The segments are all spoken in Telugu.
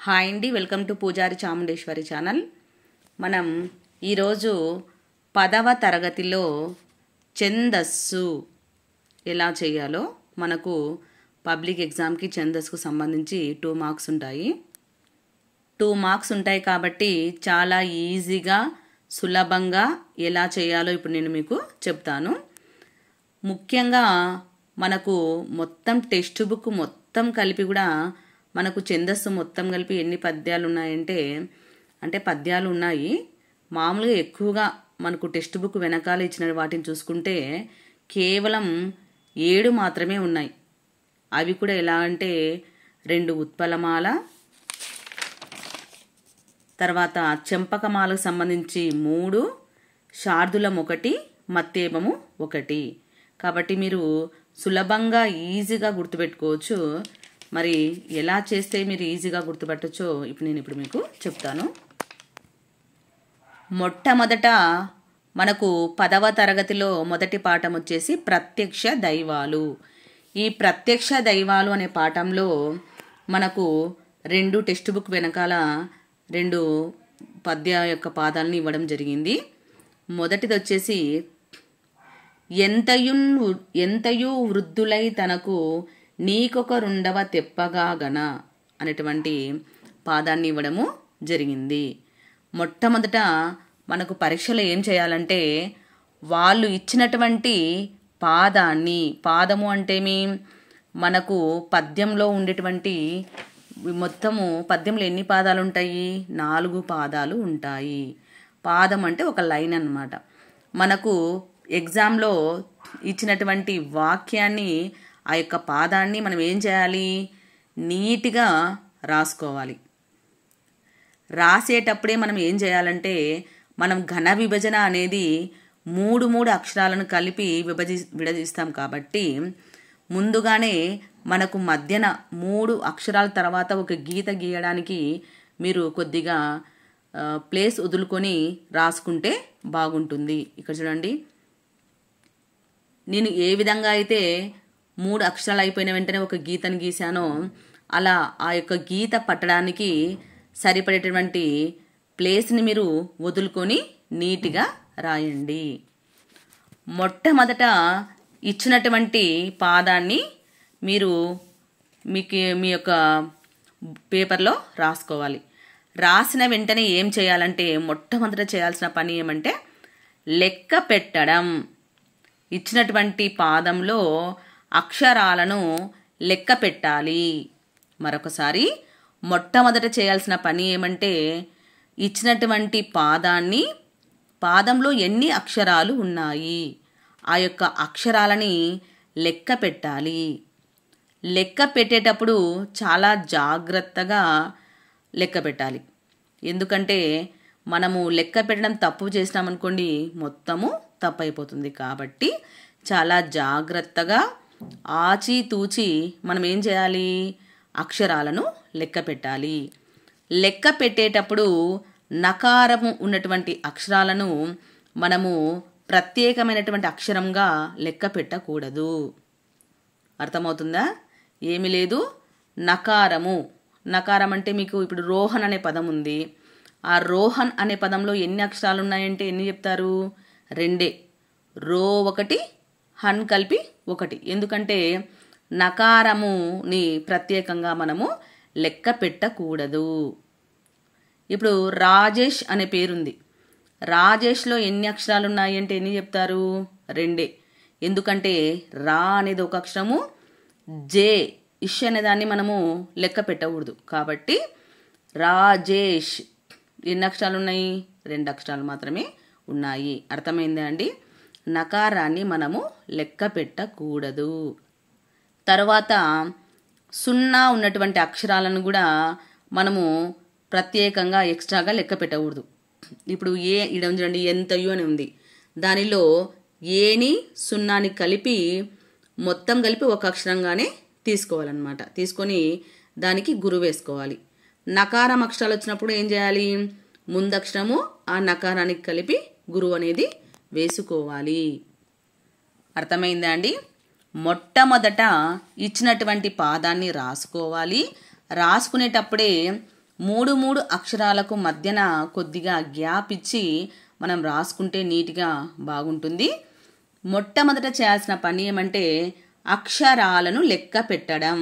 హాయ్ అండి, వెల్కమ్ టు పూజారి చాముండేశ్వరి ఛానల్. మనం ఈరోజు 10వ తరగతిలో ఛందస్సు ఎలా చేయాలో, మనకు పబ్లిక్ ఎగ్జామ్కి ఛందస్సుకు సంబంధించి 2 మార్క్స్ ఉంటాయి. 2 మార్క్స్ ఉంటాయి కాబట్టి చాలా ఈజీగా సులభంగా ఎలా చేయాలో ఇప్పుడు నేను మీకు చెప్తాను. ముఖ్యంగా మనకు మొత్తం టెక్స్ట్ బుక్ మొత్తం కలిపి కూడా మనకు ఛందస్సు మొత్తం కలిపి ఎన్ని పద్యాలు ఉన్నాయంటే పద్యాలు ఉన్నాయి. మామూలుగా ఎక్కువగా మనకు టెక్స్ట్ బుక్ వెనకాల ఇచ్చిన వాటిని చూసుకుంటే కేవలం 7 మాత్రమే ఉన్నాయి. అవి కూడా ఎలా అంటే 2 ఉత్పలమాల, తర్వాత చెంపకమాలకు సంబంధించి 3, శార్దులం 1, మత్తేబము 1. కాబట్టి మీరు సులభంగా ఈజీగా గుర్తుపెట్టుకోవచ్చు. మరి ఎలా చేస్తే మీరు ఈజీగా గుర్తుపట్టచ్చో ఇప్పుడు మీకు చెప్తాను. మొట్టమొదట మనకు 10వ తరగతిలో మొదటి పాఠం వచ్చేసి ప్రత్యక్ష దైవాలు. ఈ ప్రత్యక్ష దైవాలు అనే పాఠంలో మనకు 2 టెక్స్ట్ బుక్ వెనకాల 2 పద్య యొక్క పాదాలను ఇవ్వడం జరిగింది. మొదటిది వచ్చేసి ఎంతయు వృద్ధులై తనకు నీకొక రెండవ తెప్పగా గన అనేటువంటి పాదాన్ని ఇవ్వడము జరిగింది. మొట్టమొదట మనకు పరీక్షలో ఏం చేయాలంటే వాళ్ళు ఇచ్చినటువంటి పాదము అంటేమి మనకు పద్యంలో ఉండేటువంటి మొత్తము పద్యంలో ఎన్ని పాదాలు ఉంటాయి? 4 పాదాలు ఉంటాయి. పాదం అంటే ఒక లైన్ అన్నమాట. మనకు ఎగ్జామ్లో ఇచ్చినటువంటి వాక్యాన్ని, ఆ యొక్క పాదాన్ని మనం ఏం చేయాలి? నీట్గా రాసుకోవాలి. రాసేటప్పుడే మనం ఏం చేయాలంటే మనం ఘన విభజన అనేది 3 అక్షరాలను కలిపి విడదీస్తాం కాబట్టి ముందుగానే మనకు మధ్యన 3 అక్షరాల తర్వాత ఒక గీత గీయడానికి మీరు కొద్దిగా ప్లేస్ వదులుకొని రాసుకుంటే బాగుంటుంది. ఇక్కడ చూడండి, నేను ఏ విధంగా అయితే 3 అక్షరాలు అయిపోయిన వెంటనే ఒక గీతను గీశానో అలా ఆ యొక్క గీత పట్టడానికి సరిపడేటువంటి ప్లేస్ని మీరు వదులుకొని నీట్గా రాయండి. మొట్టమొదట ఇచ్చినటువంటి పాదాన్ని మీరు మీ యొక్క పేపర్లో రాసుకోవాలి. రాసిన వెంటనే ఏం చేయాలంటే మొట్టమొదట చేయాల్సిన పని ఏమంటే లెక్క పెట్టడం. ఇచ్చినటువంటి పాదంలో అక్షరాలను లెక్క పెట్టాలి. మరొకసారి మొట్టమొదట చేయాల్సిన పని ఏమంటే ఇచ్చినటువంటి పాదంలో ఎన్ని అక్షరాలు ఉన్నాయి ఆ యొక్క అక్షరాలని లెక్క పెట్టాలి. లెక్క పెట్టేటప్పుడు చాలా జాగ్రత్తగా లెక్క పెట్టాలి. ఎందుకంటే మనము లెక్క పెట్టడం తప్పు చేసినామనుకోండి మొత్తము తప్పు అయిపోతుంది. కాబట్టి చాలా జాగ్రత్తగా ఆచితూచి మనం ఏం చేయాలి? అక్షరాలను లెక్క పెట్టాలి. లెక్క పెట్టేటప్పుడు నకారము ఉన్నటువంటి అక్షరాలను మనము ప్రత్యేకమైనటువంటి అక్షరంగా లెక్క పెట్టకూడదు. అర్థమవుతుందా? ఏమీ లేదు. నకారం అంటే మీకు ఇప్పుడు రోహన్ అనే పదం ఉంది. ఆ రోహన్ అనే పదంలో ఎన్ని అక్షరాలు ఉన్నాయంటే ఎన్ని చెప్తారు? 2. రో 1, హన్ కలిపి 1. ఎందుకంటే నకారముని ప్రత్యేకంగా మనము లెక్క పెట్టకూడదు. ఇప్పుడు రాజేష్ అనే పేరుంది. రాజేష్లో ఎన్ని అక్షరాలు ఉన్నాయి అంటే ఎన్ని చెప్తారు? 2. ఎందుకంటే రా అనేది ఒక అక్షరము, ఇష్ అనే దాన్ని మనము లెక్క పెట్టకూడదు. కాబట్టి రాజేష్ ఎన్ని అక్షరాలు ఉన్నాయి? 2 అక్షరాలు మాత్రమే ఉన్నాయి. అర్థమైందా అండి? నకారాన్ని మనము లెక్క పెట్టకూడదు. తర్వాత 0 ఉన్నటువంటి అక్షరాలను కూడా మనము ప్రత్యేకంగా ఎక్స్ట్రాగా లెక్క పెట్టకూడదు. ఇప్పుడు ఇడం చూడండి, ఎంతయు అని ఉంది. దానిలో ఏని 0ని కలిపి మొత్తం కలిపి ఒక అక్షరంగానే తీసుకోవాలన్నమాట. తీసుకొని దానికి గురు వేసుకోవాలి. నకారం అక్షరాలు వచ్చినప్పుడు ఏం చేయాలి? ముందక్షరము ఆ నకారానికి కలిపి గురువు అనేది వేసుకోవాలి. అర్థమైందా అండి? మొట్టమొదట ఇచ్చినటువంటి పాదాన్ని రాసుకోవాలి. రాసుకునేటప్పుడే మూడు అక్షరాలకు మధ్యన కొద్దిగా గ్యాప్ ఇచ్చి మనం రాసుకుంటే నీట్గా బాగుంటుంది. మొట్టమొదట చేయాల్సిన పని ఏమంటే అక్షరాలను లెక్క పెట్టడం.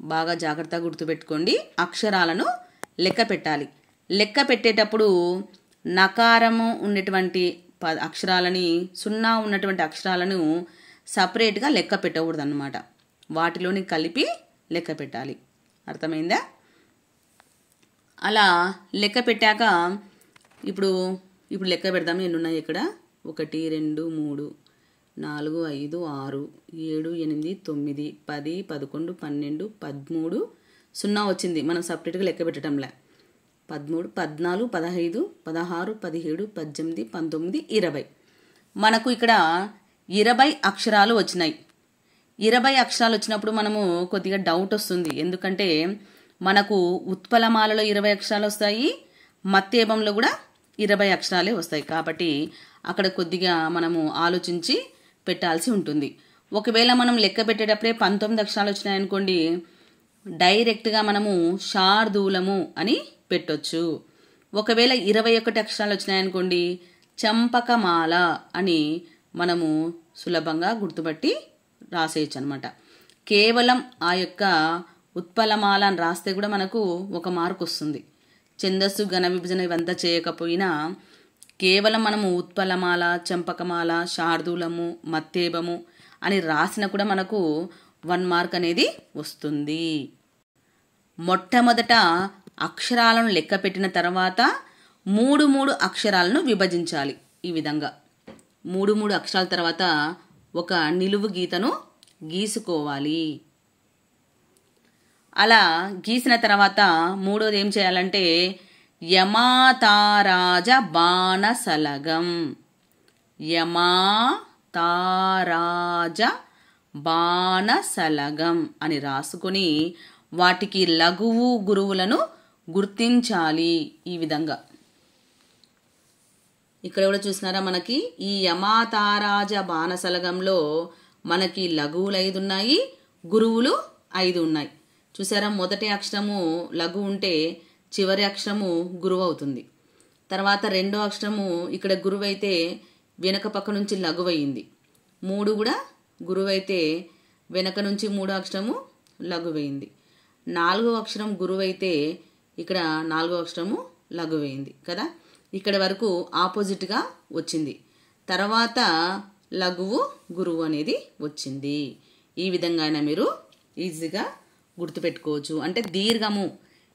బాగా జాగ్రత్తగా గుర్తుపెట్టుకోండి, అక్షరాలను లెక్క పెట్టాలి. లెక్క పెట్టేటప్పుడు నకారము ఉన్నటువంటి అక్షరాలని, సున్నా ఉన్నటువంటి అక్షరాలను సపరేట్గా లెక్క పెట్టకూడదు అన్నమాట. వాటిలోని కలిపి లెక్క పెట్టాలి. అర్థమైందా? అలా లెక్క పెట్టాక ఇప్పుడు లెక్క పెడదాం. ఎన్ని ఉన్నాయి ఇక్కడ? 1 2 3 4 5 6 7 8 9 10 11 12 13 0 వచ్చింది. మనం సపరేట్గా లెక్క పెట్టడంలే. 13 14 15 16 17 18 19 20. మనకు ఇక్కడ 20 అక్షరాలు వచ్చినాయి. 20 అక్షరాలు వచ్చినప్పుడు మనము కొద్దిగా డౌట్ వస్తుంది. ఎందుకంటే మనకు ఉత్పలమాలలో 20 అక్షరాలు వస్తాయి, మత్తేబంలో కూడా 20 అక్షరాలే వస్తాయి. కాబట్టి అక్కడ కొద్దిగా మనము ఆలోచించి పెట్టాల్సి ఉంటుంది. ఒకవేళ మనం లెక్క పెట్టేటప్పుడే 19 అక్షరాలు వచ్చినాయనుకోండి, డైరెక్ట్గా మనము శార్దూలము అని పెట్టొచ్చు. ఒకవేళ 21 అక్షరాలు వచ్చినాయనుకోండి, చంపకమాల అని మనము సులభంగా గుర్తుపట్టి రాసేయచ్చు అనమాట. కేవలం ఆ యొక్క ఉత్పలమాల అని రాస్తే కూడా మనకు 1 మార్కు వస్తుంది. ఛందస్సు, ఘన విభజన ఇవంతా చేయకపోయినా కేవలం మనము ఉత్పలమాల, చంపకమాల, శార్దూలము, మత్తేబము అని రాసినా కూడా మనకు 1 మార్క్ అనేది వస్తుంది. మొట్టమొదట అక్షరాలను లెక్క పెట్టిన తర్వాత 3 అక్షరాలను విభజించాలి. ఈ విధంగా 3 అక్షరాల తర్వాత ఒక నిలువు గీతను గీసుకోవాలి. అలా గీసిన తర్వాత మూడోది ఏం చేయాలంటే యమాతారాజ బాణసలగం. యమాతారాజ బాణసలగం అని రాసుకొని వాటికి లఘువు గురువులను గుర్తించాలి. ఈ విధంగా ఇక్కడ కూడా చూసినారా, మనకి ఈ యమాతారాజ బాణసలగంలో మనకి లఘువులు 5 ఉన్నాయి, గురువులు 5 ఉన్నాయి. చూసారా, మొదటి అక్షరము లఘు ఉంటే చివరి అక్షరము గురువు అవుతుంది. తర్వాత రెండో అక్షరము ఇక్కడ గురువు అయితే వెనక పక్క నుంచి లఘువు అయింది. 3 కూడా గురువు అయితే వెనక నుంచి 3వ అక్షరము లఘువు అయింది. 4వ అక్షరం గురువు అయితే ఇక్కడ 4వ అక్షరము లఘువు అయింది కదా. ఇక్కడ వరకు ఆపోజిట్గా వచ్చింది. తర్వాత లఘువు గురువు అనేది వచ్చింది. ఈ విధంగా మీరు ఈజీగా గుర్తుపెట్టుకోవచ్చు. అంటే దీర్ఘము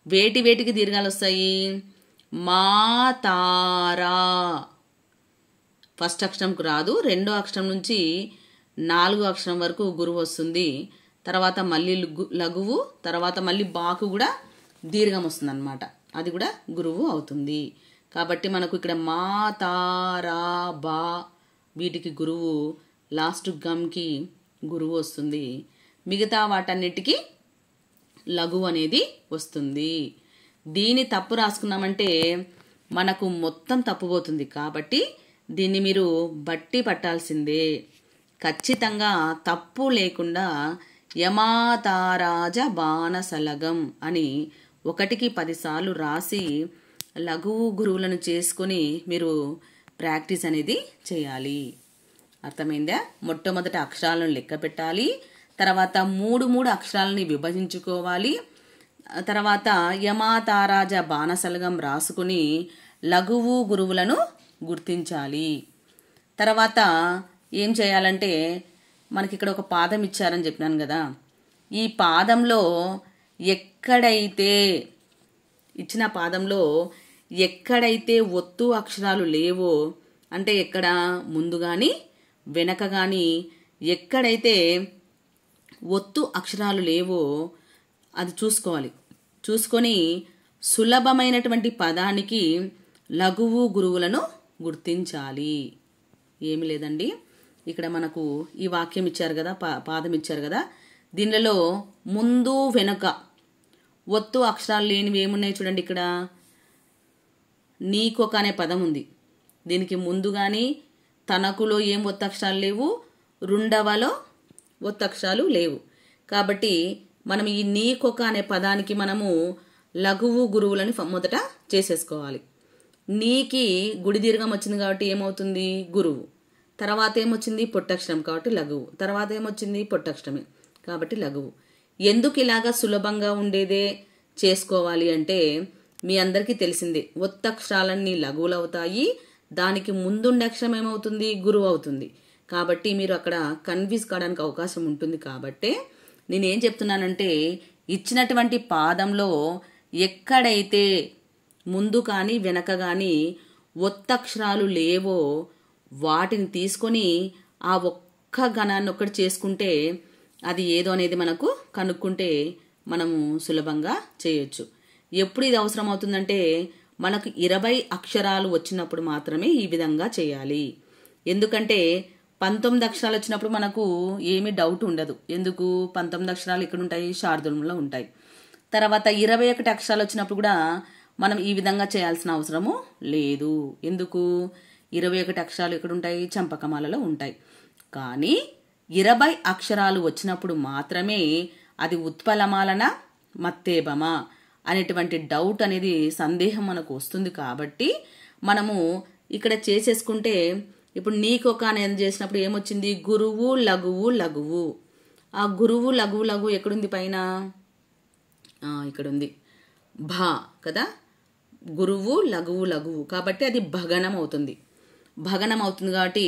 వేటికి దీర్ఘాలు వస్తాయి? మాతారా ఫస్ట్ అక్షరంకు రాదు, రెండో అక్షరం నుంచి 4వ అక్షరం వరకు గురువు వస్తుంది. తర్వాత మళ్ళీ లఘువు, తర్వాత మళ్ళీ బాకు కూడా దీర్ఘం వస్తుంది అన్నమాట. అది కూడా గురువు అవుతుంది. కాబట్టి మనకు ఇక్కడ మాతారా బా వీటికి గురువు, లాస్ట్ గమ్కి గురువు వస్తుంది. మిగతా వాటన్నిటికీ లఘువు అనేది వస్తుంది. దీన్ని తప్పు రాసుకున్నామంటే మనకు మొత్తం తప్పుపోతుంది. కాబట్టి దీన్ని మీరు బట్టి పట్టాల్సిందే. ఖచ్చితంగా తప్పు లేకుండా యమాతారాజ బాణసలగం అని 1కి 10 సార్లు రాసి లఘువు గురువులను చేసుకొని మీరు ప్రాక్టీస్ అనేది చేయాలి. అర్థమైందా? మొట్టమొదట అక్షరాలను లెక్క పెట్టాలి, తర్వాత 3 అక్షరాలని విభజించుకోవాలి, తర్వాత యమాతారాజ బాణసలగం రాసుకుని లఘువు గురువులను గుర్తించాలి. తర్వాత ఏం చేయాలంటే మనకి ఇక్కడ ఒక పాదం ఇచ్చారని చెప్పినాను కదా, ఈ పాదంలో ఎక్కడైతే ఇచ్చిన పాదంలో ఎక్కడైతే ఒత్తు అక్షరాలు లేవో, అంటే ఎక్కడ ముందు కానీ వెనక కానీ ఎక్కడైతే ఒత్తు అక్షరాలు లేవో అది చూసుకోవాలి. చూసుకొని సులభమైనటువంటి పదానికి లఘువు గురువులను గుర్తించాలి. ఏమి లేదండి, ఇక్కడ మనకు ఈ వాక్యం ఇచ్చారు కదా, పాదం ఇచ్చారు కదా, దీనిలో ముందు వెనుక ఒత్తు అక్షరాలు లేనివి ఏమున్నాయి చూడండి. ఇక్కడ నీకొక అనే పదం ఉంది. దీనికి ముందు కానీ తనకులో ఏం ఒత్తు అక్షరాలు లేవు, రుండవలో ఒత్తు అక్షరాలు లేవు. కాబట్టి మనం ఈ నీకొక అనే పదానికి మనము లఘువు గురువులని మొదట చేసేసుకోవాలి. నీకి గుడి దీర్ఘం వచ్చింది కాబట్టి ఏమవుతుంది? గురువు. తర్వాత ఏమొచ్చింది? పొట్టక్షరం కాబట్టి లఘువు. తర్వాత ఏమొచ్చింది? పొట్టక్షరమే కాబట్టి లఘువు. ఎందుకు ఇలాగా సులభంగా ఉండేదే చేసుకోవాలి అంటే మీ అందరికీ తెలిసిందే, ఒత్తక్షరాలన్నీ లఘువులు అవుతాయి, దానికి ముందుండే అక్షరం ఏమవుతుంది? గురువు అవుతుంది. కాబట్టి మీరు అక్కడ కన్ఫ్యూజ్ కావడానికి అవకాశం ఉంటుంది. కాబట్టి నేనేం చెప్తున్నానంటే ఇచ్చినటువంటి పాదంలో ఎక్కడైతే ముందు కానీ వెనక కానీ ఒత్తక్షరాలు లేవో వాటిని తీసుకొని ఆ ఒక్క గణాన్ని ఒక్కటి చేసుకుంటే అది ఏదో అనేది మనకు కనుక్కుంటే మనము సులభంగా చేయొచ్చు. ఎప్పుడు ఇది అవసరం అవుతుందంటే మనకు 20 అక్షరాలు వచ్చినప్పుడు మాత్రమే ఈ విధంగా చేయాలి. ఎందుకంటే 19 అక్షరాలు వచ్చినప్పుడు మనకు ఏమీ డౌట్ ఉండదు. ఎందుకు? 19 అక్షరాలు ఇక్కడ ఉంటాయి, శార్దూలంలో ఉంటాయి. తర్వాత 21 అక్షరాలు వచ్చినప్పుడు కూడా మనం ఈ విధంగా చేయాల్సిన అవసరము లేదు. ఎందుకు? 21 అక్షరాలు ఎక్కడ ఉంటాయి? చంపకమాలలో ఉంటాయి. కానీ 20 అక్షరాలు వచ్చినప్పుడు మాత్రమే అది ఉత్పలమాలన మత్తేబమా అనేటువంటి డౌట్ అనేది సందేహం మనకు వస్తుంది. కాబట్టి మనము ఇక్కడ చేసేసుకుంటే ఇప్పుడు నీకొక అనేది చేసినప్పుడు ఏమొచ్చింది? గురువు లఘువు లఘువు. ఆ గురువు లఘువు లఘువు ఎక్కడుంది? పైన ఇక్కడ ఉంది, భా కదా. గురువు లఘువు లఘువు కాబట్టి అది భగనం అవుతుంది. భగనం అవుతుంది కాబట్టి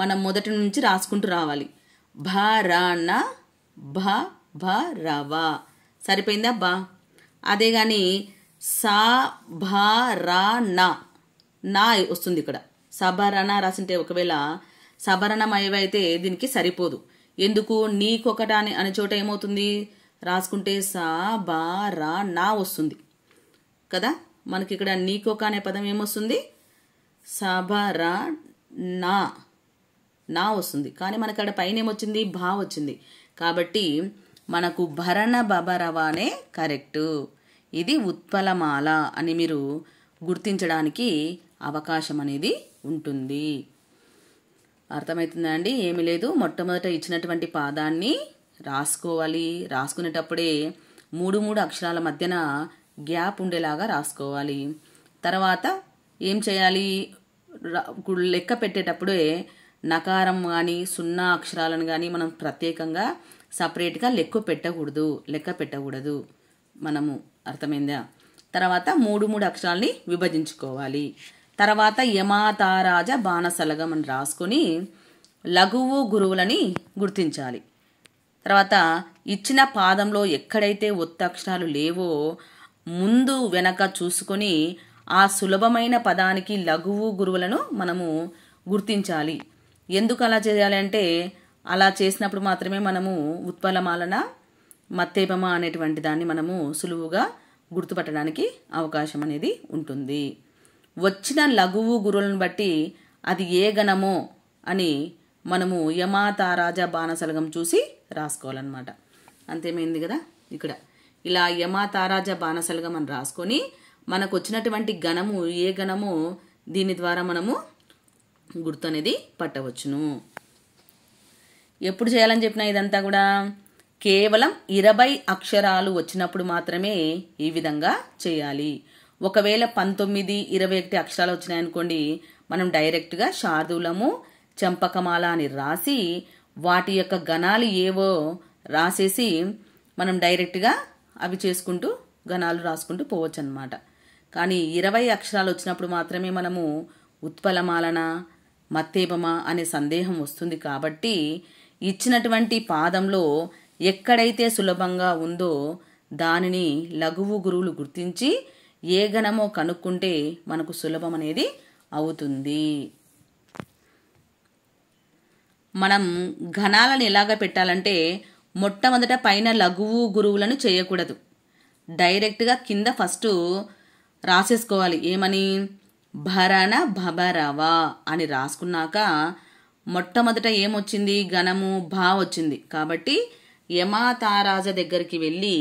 మనం మొదటి నుంచి రాసుకుంటూ రావాలి. భరణ భ భ రవ సరిపోయిందా? బా. అదే కానీ సా భ ర నా వస్తుంది ఇక్కడ. సభరణ రాసింటే ఒకవేళ సభరణమయవైతే దీనికి సరిపోదు. ఎందుకు? నీకొకట అనే చోట ఏమవుతుంది? రాసుకుంటే సా బా రా నా వస్తుంది కదా. మనకి ఇక్కడ నీకొక అనే పదం ఏమొస్తుంది? సభర నా వస్తుంది. కానీ మనకి అక్కడ పైన ఏమొచ్చింది? భా వచ్చింది. కాబట్టి మనకు భరణ బబరవానే కరెక్టు. ఇది ఉత్పలమాల అని మీరు గుర్తించడానికి అవకాశం అనేది ఉంటుంది. అర్థమవుతుందా అండి? ఏమి లేదు, మొట్టమొదట ఇచ్చినటువంటి పాదాన్ని రాసుకోవాలి. రాసుకునేటప్పుడే 3 అక్షరాల మధ్యన గ్యాప్ ఉండేలాగా రాసుకోవాలి. తర్వాత ఏం చేయాలి? లెక్క పెట్టేటప్పుడే నకారం కానీ 0 అక్షరాలను కానీ మనం ప్రత్యేకంగా సపరేట్గా లెక్క పెట్టకూడదు మనము. అర్థమైందా? తర్వాత 3 అక్షరాలని విభజించుకోవాలి. తర్వాత యమాతారాజ బాణసలగం అని రాసుకొని లఘువు గురువులని గుర్తించాలి. తర్వాత ఇచ్చిన పాదంలో ఎక్కడైతే ఒత్తక్షరాలు లేవో ముందు వెనక చూసుకొని ఆ సులభమైన పదానికి లఘువు గురువులను మనము గుర్తించాలి. ఎందుకు అలా చేయాలి అంటే అలా చేసినప్పుడు మాత్రమే మనము ఉత్పలమాలన మత్తేబమ అనేటువంటి దాన్ని మనము సులువుగా గుర్తుపట్టడానికి అవకాశం అనేది ఉంటుంది. వచ్చిన లఘువు గురువులను బట్టి అది ఏ గణమో అని మనము యమాతారాజ బాణసలగం చూసి రాసుకోవాలన్నమాట. అంతేమైంది కదా. ఇక్కడ ఇలా యమాతారాజ బాణసలగం అని రాసుకొని మనకు వచ్చినటువంటి గణము ఏ గణమో దీని ద్వారా మనము గుర్తు అనేది పట్టవచ్చును. ఎప్పుడు చేయాలని చెప్పినా ఇదంతా కూడా కేవలం 20 అక్షరాలు వచ్చినప్పుడు మాత్రమే ఈ విధంగా చేయాలి. ఒకవేళ 19, 21 అక్షరాలు వచ్చినాయనుకోండి, మనం డైరెక్ట్గా శార్దూలము చంపకమాల అని రాసి వాటి యొక్క గణాలు ఏవో రాసేసి మనం డైరెక్ట్గా అవి చేసుకుంటూ గణాలు రాసుకుంటూ పోవచ్చు అన్నమాట. కానీ 20 అక్షరాలు వచ్చినప్పుడు మాత్రమే మనము ఉత్పలమాలన మత్తేబమ అనే సందేహం వస్తుంది. కాబట్టి ఇచ్చినటువంటి పాదంలో ఎక్కడైతే సులభంగా ఉందో దానిని లఘువు గురువులు గుర్తించి ఏ గణమో కనుక్కుంటే మనకు సులభం అనేది అవుతుంది. మనం ఘనాలను ఎలాగ పెట్టాలంటే మొట్టమొదట పైన లఘువు గురువులను చేయకూడదు. డైరెక్ట్గా కింద ఫస్ట్ రాసేసుకోవాలి. ఏమని? భరణ భబరవ అని రాసుకున్నాక మొట్టమొదట ఏమొచ్చింది? గణము భా వచ్చింది. కాబట్టి యమాతారాజ దగ్గరికి వెళ్ళి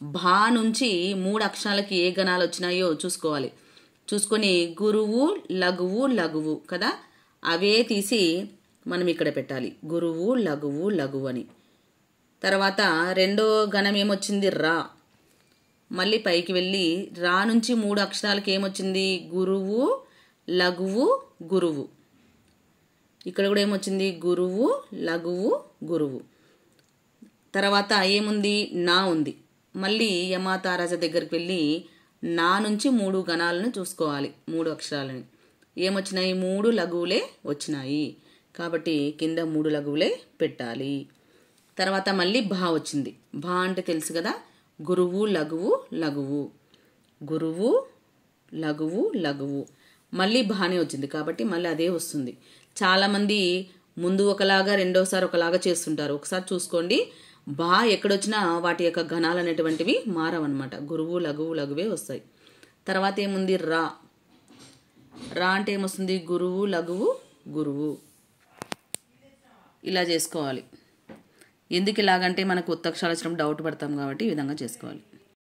భా నుంచి 3 అక్షరాలకి ఏ గణాలు వచ్చినాయో చూసుకోవాలి. చూసుకొని గురువు లఘువు లఘువు కదా, అవే తీసి మనం ఇక్కడ పెట్టాలి. గురువు లఘువు లఘువు అని తర్వాత రెండో గణం ఏమొచ్చింది రా. మళ్ళీ పైకి వెళ్ళి రా నుంచి 3 అక్షరాలకి ఏమొచ్చింది గురువు, లఘువు, గురువు. ఇక్కడ కూడా ఏమొచ్చింది గురువు, లఘువు, గురువు. తర్వాత ఏముంది నా ఉంది. మళ్ళీ యమాతారాజ దగ్గరికి వెళ్ళి నా నుంచి 3 గణాలను చూసుకోవాలి, 3 అక్షరాలని. ఏమొచ్చినాయి 3 లఘువులే వచ్చినాయి కాబట్టి కింద 3 లఘువులే పెట్టాలి. తర్వాత మళ్ళీ భా వచ్చింది. భా అంటే తెలుసు కదా, గురువు, లఘువు, లఘువు, గురువు, లఘువు, లఘువు. మళ్ళీ బానే వచ్చింది కాబట్టి మళ్ళీ అదే వస్తుంది. చాలామంది ముందు ఒకలాగా రెండోసారి ఒకలాగా చేస్తుంటారు. ఒకసారి చూసుకోండి, బా ఎక్కడొచ్చినా వాటి యొక్క గణాలు అనేటువంటివి మారవన్నమాట. గురువు, లఘువు, లఘువే వస్తాయి. తర్వాత ఏముంది రా. రా అంటే ఏమొస్తుంది గురువు, లఘువు, గురువు. ఇలా చేసుకోవాలి. ఎందుకు ఇలాగంటే మనకు ఒత్తక్షరాలు వచ్చినప్పుడు డౌట్ పడతాం కాబట్టి ఈ విధంగా చేసుకోవాలి.